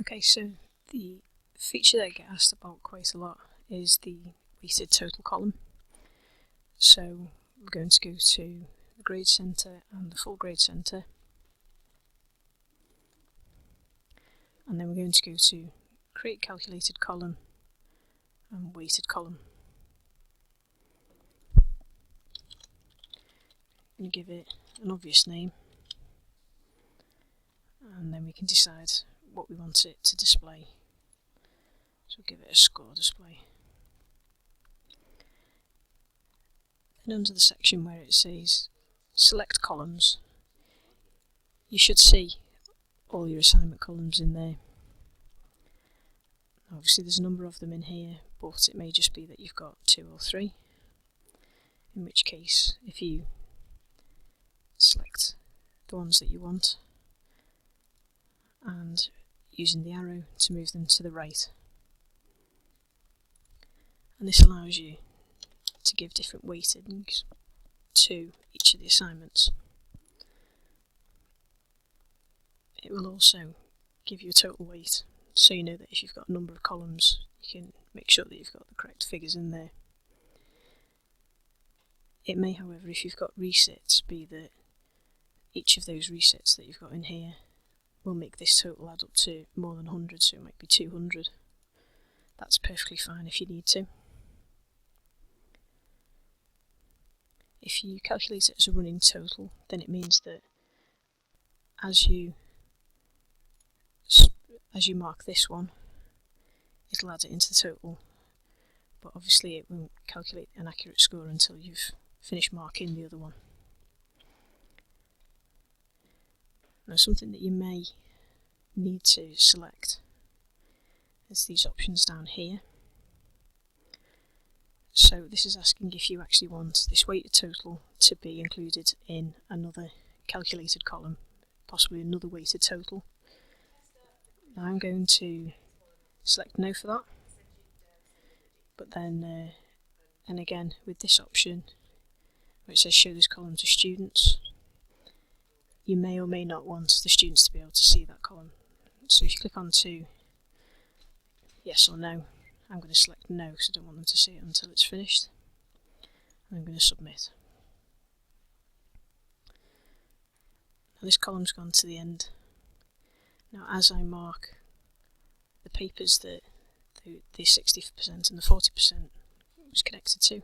Okay, so the feature that I get asked about quite a lot is the weighted total column. So we're going to go to the grade centre and the full grade centre, and then we're going to go to create calculated column and weighted column. I'm going to give it an obvious name, and then we can decide what we want it to display. So we'll give it a score display. And under the section where it says select columns, you should see all your assignment columns in there. Obviously there's a number of them in here, but it may just be that you've got 2 or 3, in which case if you select the ones that you want and using the arrow to move them to the right, and this allows you to give different weightings to each of the assignments. It will also give you a total weight, so you know that if you've got a number of columns you can make sure that you've got the correct figures in there. It may, however, if you've got resets, be that each of those resets that you've got in here will make this total add up to more than 100, so it might be 200. That's perfectly fine if you need to. If you calculate it as a running total, then it means that as you mark this one, it'll add it into the total, but obviously it won't calculate an accurate score until you've finished marking the other one. Now, something that you may need to select is these options down here. So this is asking if you actually want this weighted total to be included in another calculated column, possibly another weighted total. Now I'm going to select no for that, but then and again with this option where it says show this column to students, you may or may not want the students to be able to see that column. So if you click on to yes or no, I'm going to select no because I don't want them to see it until it's finished, and I'm going to submit. Now this column's gone to the end. Now as I mark the papers that the 60% and the 40% was connected to,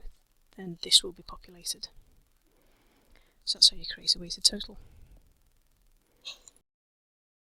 then this will be populated. So that's how you create a weighted total.